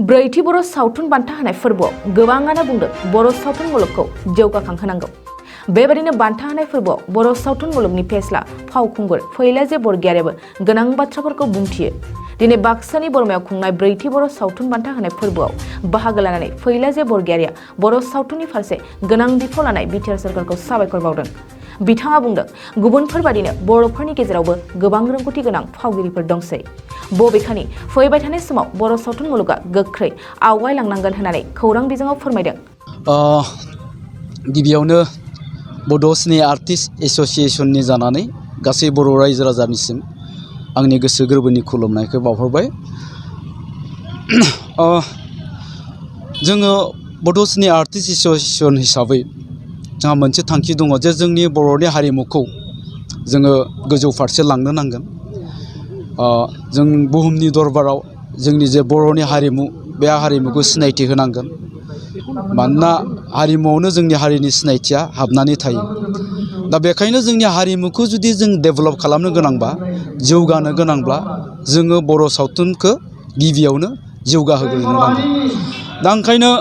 ब्रैथि बर' सावथुन बान्था होनाय फोरबोआव गोबाङानो बुंदों बर' सावथुन मुलुगखौ जौगाखांहोनांगौ। बेबायदिनो बान्था होनाय फोरबोआव बर' सावथुन मुलुगनि फेस्ला फावखुंगुर फैलाजे बरगयारियाबो गोनां बाथ्राफोरखौ बुंथियो। दिनै बाक्सानि बरमायाव खुंनाय ब्रैथि बर' सावथुन बान्था होनाय फोरबोआव बाहागो लानानै फैलाजे बरगयारिया बर' सावथुननि फारसे गोनां बिफाव लानाय बिटिआर सोरखारखौ साबायखर बावदों। बिथाङा बुंदों गुबुनफोरबादिनो बर'फोरनि गेजेरावबो गोबां रोंगौथि गोनां फावगिरिफोर दंसै। बबेखानि फैबाय थानाय समाव बर' सावथुन मुलुगा गोख्रै आवगायलांनांगोन होननानै खौरां बिजोङाव फोरमायदों। गिबियावनो बड' सिने आर्टिस्ट एस'सिएशननि जानानै गासै बर' रायजो राजानिसिम आंनि गोसो गोरबोनि खुलुमनायखौ बावहरबाय। जोङो बड' सिने आर्टिस्ट एस'सिएशन हिसाबै जोंहा मोनसे थांखि दङ जे जोंनि बर'नि हारिमुखौ जोङो गोजौ फारसे लांनो नांगोन। जों बुहुमनि दरबाराव जोंनि जे बर'नि हारिमु बे हारिमुखौ सिनायथि होनांगोन। मानोना हारिमुआवनो जोंनि हारिनि सिनायथिया हाबनानै थायो। दा बेखायनो जोंनि हारिमुखौ जुदि जों डेभेलप खालामनो गोनांबा जौगानो गोनांब्ला जोङो बर' सावथुनखौ गिबियावनो जौगाहोग्रोनो नांगोन। दा ओंखायनो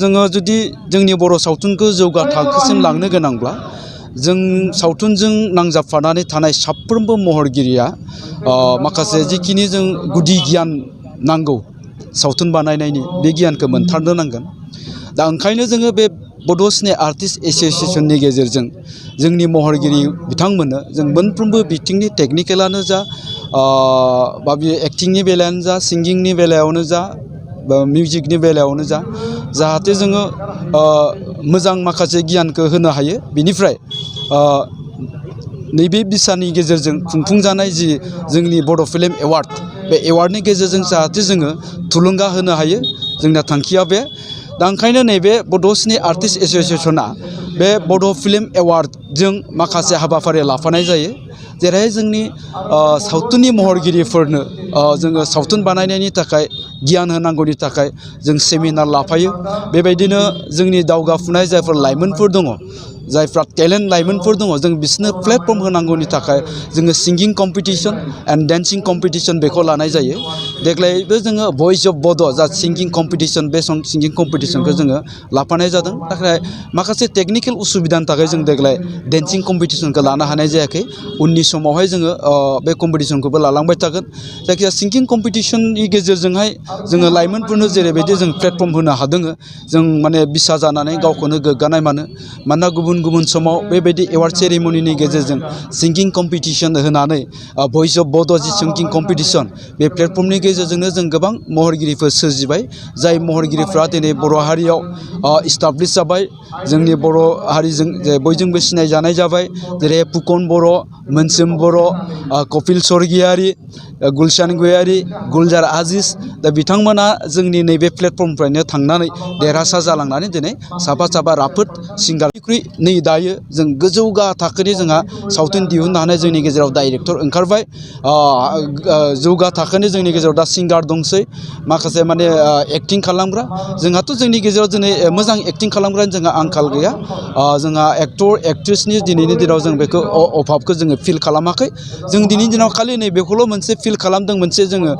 जोङो जुदि जोंनि बर' सावथुनखौ जौगा थाखोसिम लांनो गोनांब्ला जों सावथुनजों नांजाबफानानै थानाय साफ्रोमबो महरगिरिया माखासे जिखिनि जों गुदि गियान नांगौ सावथुन बानायनायनि बे गियानखौ मोनथारनो नांगोन। दा ओंखायनो जोङो बे बड' सिने आर्टिस्ट एस'सिएशननि गेजेरजों जोंनि महरगिरि बिथांमोननो जों मोनफ्रोमबो बिथिंनि टेकनिकेलानो जा बा बे एक्टिंनि बेलायानो जा सिंगिंनि बेलायावनो जा बा मिउजिकनि बेलायावनो जा जाहाथे जोङो मोजां माखासे गियानखौ होनो हायो। बिनिफ्राय नैबे बिसानि गेजेरजों खुंफुंजानाय जि जोंनि बड' फिल्म एवार्ड बे एवार्डनि गेजेरजों जाहाथे जोङो थुलुंगा होनो हायो जोंना थांखिया बे। दा ओंखायनो नैबे बड' सिने आर्टिस्ट एस'सिएशना बे बड' फिल्म एवार्डजों माखासे हाबाफारि लाफानाय जायो। जेरैहाय जोंनि सावथुननि महरगिरिफोरनो जोङो सावथुन बानायनायनि थाखाय गियान होनांगौनि थाखाय जों सेमिनार लाफायो। बेबायदिनो जोंनि दावगाफुनाय जायफोर लाइमोनफोर दङ जायफ्रा टेलेन्ट लाइमोनफोर दङ जों बिसोरनो प्लेटफर्म होनांगौनि थाखाय जोङो सिंगिं कम्पिटिशन एन्ड डेन्सिं कम्पिटिशन बेखौ लानाय जायो। देग्लायबो जोङो भइस अफ बड' जा सिंगिं कम्पिटिशन बे सिंगिं कम्पिटिशनखौ जोङो लाफानाय जादों। नाथाय माखासे टेकनिकेल उसुबिदानि थाखाय जों देग्लाय डेन्सिं कम्पिटिशनखौ लानो हानाय जायाखै। उननि समावहाय जोङो बे कम्पिटिशनखौबो लालांबाय थागोन। जायखिया सिंगिं कम्पिटिशननि गेजेरजोंहाय जोङो लाइमोनफोरनो जेरैबायदि जों प्लेटफर्म होनो हादों जों माने बिसा जानानै गावखौनो गोग्गानाय मानो। मानोना गुबुन गुबुन समाव बेबायदि एवार्ड सेरेमनिनि गेजेरजों सिंगिं कम्पिटिशन होनानै भइस अफ बड' जि सिंगिं कम्पिटिशन बे प्लेटफर्मनि गेजेरजोंनो जों गोबां महरगिरिफोर सोरजिबाय। जाय महरगिरिफ्रा दिनै बर' हारियाव इस्टाब्लिश जाबाय। जोंनि बर' हारिजों जे बयजोंबो सिनायजानाय जाबाय। जेरै फुकन बर', मोनसोम बर', कपिल स्वर्गियारि, गुलशन गयारि, गुलजार आजिज दा बिथांमोना जोंनि नैबे प्लेटफर्मनिफ्रायनो थांनानै देरहासार जालांनानै दिनै साफा साफा राफोद सिंगारनिख्रुइ नै दायो जों गोजौ थाखोनि जोंहा सावथुन दिहुननो हानाय जोंनि गेजेराव डाइरेक्टर ओंखारबाय। जौगा थाखोनि जोंनि गेजेराव दा सिंगार दंसै माखासे माने एक्टिं खालामग्रा। जोंहाथ' जोंनि गेजेराव दिनै मोजां एक्टिं खालामग्रानि जोंहा आंखाल गैया। जोंहा एक्टर एक्ट्रेसनि दिनैनि दिनाव जों बेखौ अभाबखौ जोङो फिल खालामाखै। जों दिनैनि दिनाव खालि नैबेखौल' मोनसे फिल खालामदों मोनसे जोङो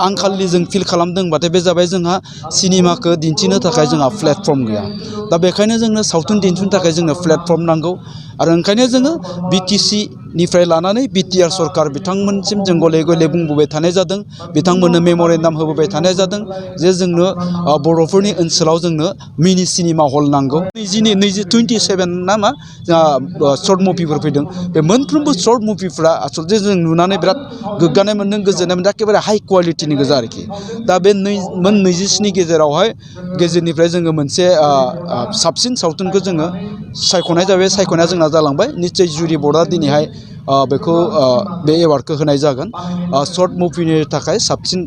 आंखालनि जों फिल खालामदोंबाथाय बे जाबाय जोंहा सिनेमाखौ दिन्थिनो थाखाय जोंहा प्लेटफर्म गैया। दा बेखायनो जोंनो सावथुन दिन्थिनो थाखाय जोंनो प्लेटफर्म नांगौ। आरो ओंखायनो जोङो बिटिसिनिफ्राय लानानै बिटिआर सरकार बिथांमोनसिम जों गले गले बुंबोबाय थानाय जादों। बिथांमोननो मेम'रेन्डाम होबोबाय थानाय जादों जे जोंनो बर'फोरनि ओनसोलाव जोंनो मिनि सिनेमा हल नांगौ। 27 ना मा जोंहा सर्ट मुभिफोर फैदों। बे मोनफ्रोमबो सर्ट मुभिफ्रा आसलथे जों नुनानै बिराद गोग्गानाय मोन्दों गोजोननाय मोन्दों। एखेबारे हाइ क्वालिटिनि गोजा आरोखि। दा बे 27 गेजेरनिफ्राय जोङो मोनसे साबसिन सावथुनखौ जोङो सायख'नाय जाबाय। सायख'नाया जोंना जालांबाय। निश्चय जुरि बर्डआ दिनैहाय बेखौ बे एवार्डखौ होनाय जागोन। सर्ट मुभिनि थाखाय साबसिन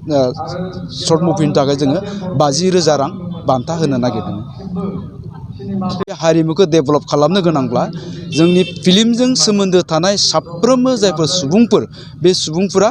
सर्ट मुभिनि थाखाय जोङो 50,000 रां बान्था होनो नागिरदों। बे हारिमुखौ डेभेलप खालामनो गोनांब्ला जोंनि फिल्मजों सोमोन्दो थानाय साफ्रोमबो जायफोर सुबुंफोर बे सुबुंफोरा